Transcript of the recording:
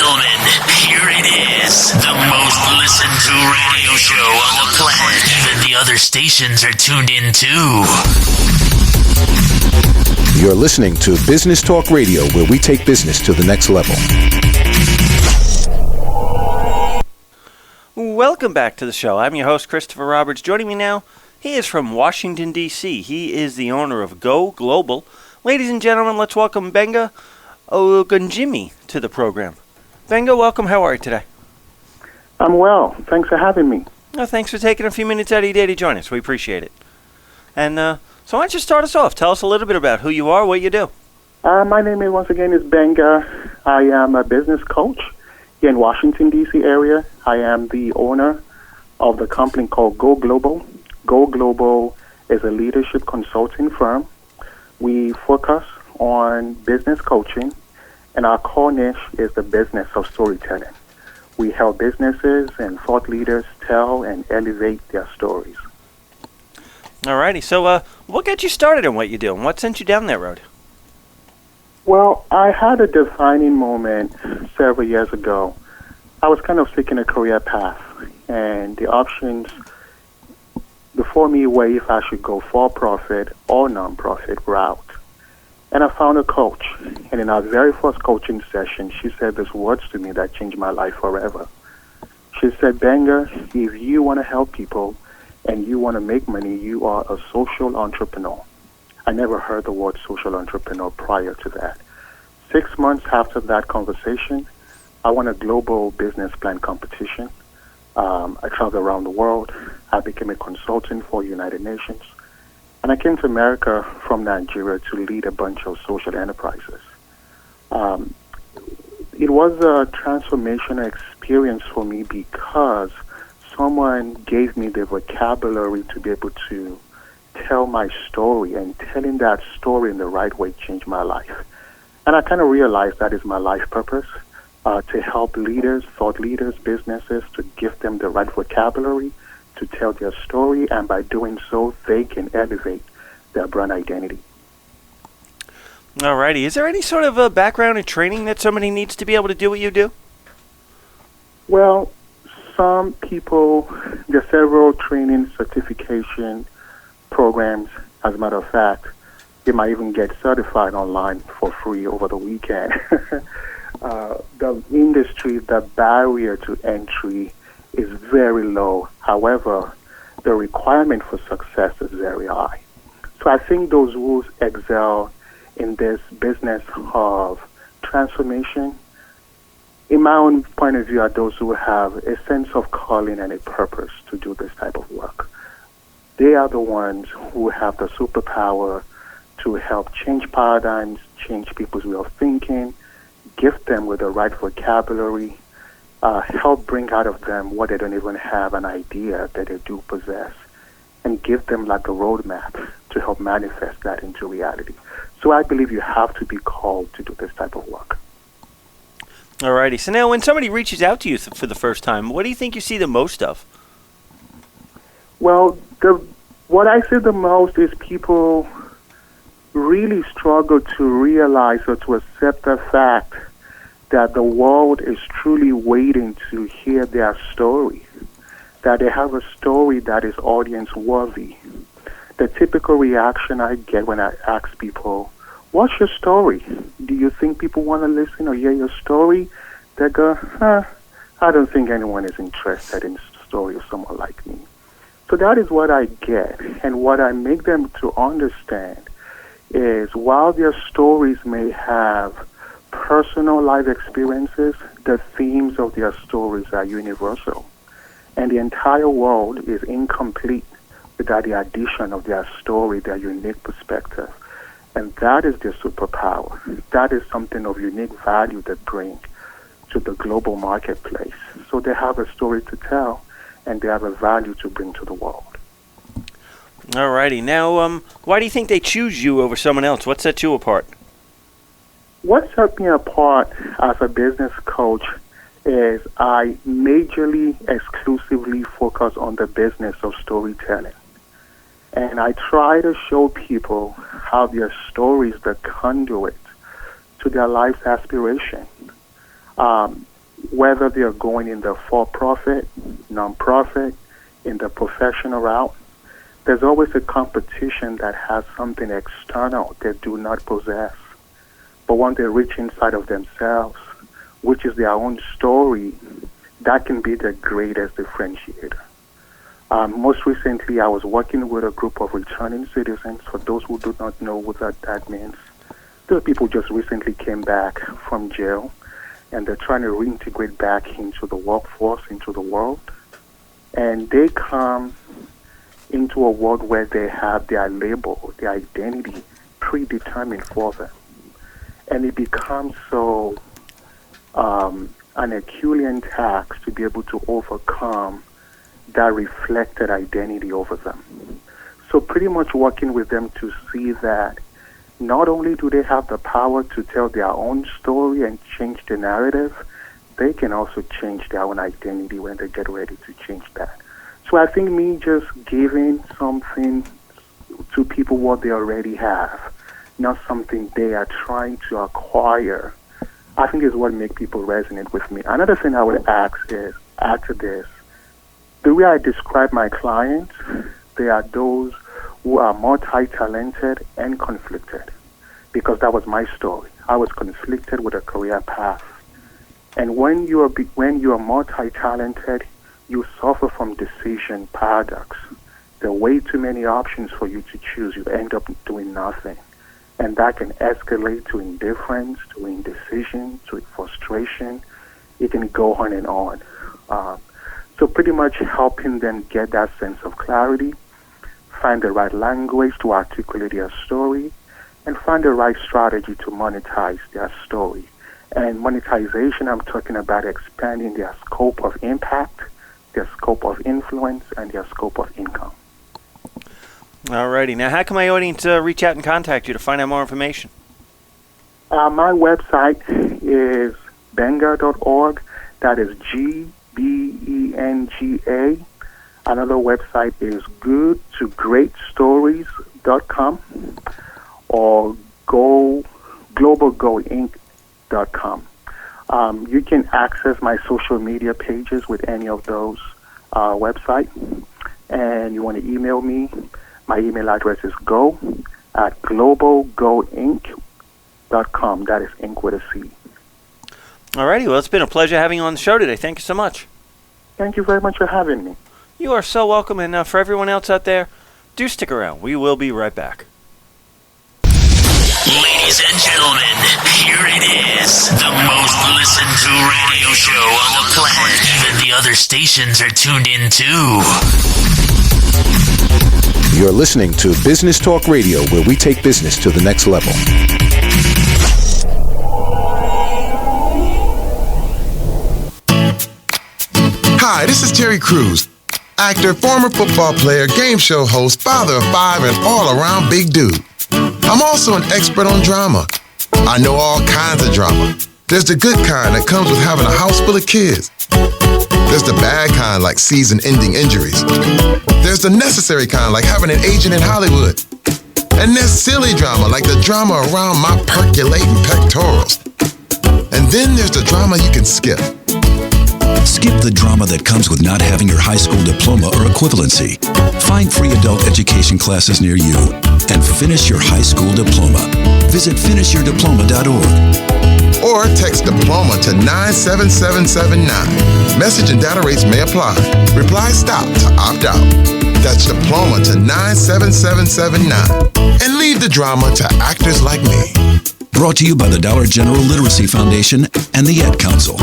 gentlemen, here it is. The most listened to radio show on the planet. Even the other stations are tuned in too. You're listening to Business Talk Radio, where we take business to the next level. Welcome back to the show. I'm your host, Christopher Roberts. Joining me now, he is from Washington, D.C. He is the owner of Go Global. Ladies and gentlemen, let's welcome Gbenga Ogunjimi to the program. Gbenga, welcome. How are you today? I'm well. Thanks for having me. Oh, thanks for taking a few minutes out of your day to join us. We appreciate it. And so why don't you start us off? Tell us a little bit about who you are, what you do. My name is, once again, is Gbenga. I am a business coach here in Washington, D.C. area. I am the owner of the company called Go Global. Go Global is a leadership consulting firm. We focus on business coaching, and our core niche is the business of storytelling. We help businesses and thought leaders tell and elevate their stories. Alrighty, so what got you started in what you do, and what sent you down that road? Well, I had a defining moment several years ago. I was kind of seeking a career path, and the options before me were if I should go for-profit or non-profit route. And I found a coach, and in our very first coaching session, she said these words to me that changed my life forever. She said, Gbenga, if you want to help people and you want to make money, you are a social entrepreneur. I never heard the word social entrepreneur prior to that. 6 months after that conversation, I won a global business plan competition. I traveled around the world. I became a consultant for United Nations. And I came to America from Nigeria to lead a bunch of social enterprises. It was a transformational experience for me because someone gave me the vocabulary to be able to tell my story, and telling that story in the right way changed my life. And I kind of realized that is my life purpose, to help leaders, thought leaders, businesses, to give them the right vocabulary to tell their story, and by doing so, they can elevate their brand identity. Alrighty, is there any sort of a background in training that somebody needs to be able to do what you do? Well, some people, there are several training certification programs. As a matter of fact, you might even get certified online for free over the weekend. The industry, the barrier to entry is very low. However, the requirement for success is very high. So I think those who excel in this business of transformation, in my own point of view, are those who have a sense of calling and a purpose to do this type of work. They are the ones who have the superpower to help change paradigms, change people's way of thinking, gift them with the right vocabulary, help bring out of them what they don't even have an idea that they do possess, and give them like a roadmap to help manifest that into reality. So I believe you have to be called to do this type of work. Alrighty, so now when somebody reaches out to you for the first time, what do you think you see the most of? Well, what I see the most is people really struggle to realize or to accept the fact that the world is truly waiting to hear their story, that they have a story that is audience worthy. The typical reaction I get when I ask people, what's your story? Do you think people want to listen or hear your story? They go, I don't think anyone is interested in the story of someone like me. So that is what I get. And what I make them to understand is while their stories may have personal life experiences, the themes of their stories are universal. And the entire world is incomplete without the addition of their story, their unique perspective. And that is their superpower. That is something of unique value they bring to the global marketplace. So they have a story to tell, and they have a value to bring to the world. Alrighty, now why do you think they choose you over someone else? What sets you apart? What set me apart as a business coach is I majorly, exclusively focus on the business of storytelling. And I try to show people how their stories, the conduit to their life's aspiration. whether they are going in the for-profit, non-profit, in the professional route, there's always a competition that has something external they do not possess. But when they reach inside of themselves, which is their own story, that can be the greatest differentiator. Most recently, I was working with a group of returning citizens. For those who do not know what that means, the people just recently came back from jail, and they're trying to reintegrate back into the workforce, into the world. And they come into a world where they have their label, their identity predetermined for them. And it becomes so an Herculean task to be able to overcome that reflected identity over them. So pretty much working with them to see that not only do they have the power to tell their own story and change the narrative, they can also change their own identity when they get ready to change that. So I think me just giving something to people what they already have, not something they are trying to acquire, I think is what makes people resonate with me. Another thing I would ask is, after this, the way I describe my clients, they are those who are multi-talented and conflicted, because that was my story. I was conflicted with a career path. And when you are multi-talented, you suffer from decision paradox. There are way too many options for you to choose. You end up doing nothing. And that can escalate to indifference, to indecision, to frustration. It can go on and on. So pretty much helping them get that sense of clarity, find the right language to articulate their story, and find the right strategy to monetize their story. And monetization, I'm talking about expanding their scope of impact, their scope of influence, and their scope of income. Alrighty. Now, how can my audience reach out and contact you to find out more information? My website is gbenga.org. That is Gbenga. Another website is goodtogreatstories.com or globalgoinc.com. You can access my social media pages with any of those websites. And you want to email me, my email address is go@globalgoinc.com. That is Inc with a C. Alrighty. Well, it's been a pleasure having you on the show today. Thank you so much. Thank you very much for having me. You are so welcome. And for everyone else out there, do stick around. We will be right back. Ladies and gentlemen, here it is. The most listened to radio show on the planet. Even the other stations are tuned in too. You're listening to Business Talk Radio, where we take business to the next level. Hi, this is Terry Crews, actor, former football player, game show host, father of 5, and all-around big dude. I'm also an expert on drama. I know all kinds of drama. There's the good kind that comes with having a house full of kids. There's the bad kind, like season-ending injuries. There's the necessary kind, like having an agent in Hollywood. And there's silly drama, like the drama around my percolating pectorals. And then there's the drama you can skip. Skip the drama that comes with not having your high school diploma or equivalency. Find free adult education classes near you and finish your high school diploma. Visit finishyourdiploma.org. Or text diploma to 97779. Message and data rates may apply. Reply stop to opt out. That's diploma to 97779. And leave the drama to actors like me. Brought to you by the Dollar General Literacy Foundation and the Ad Council.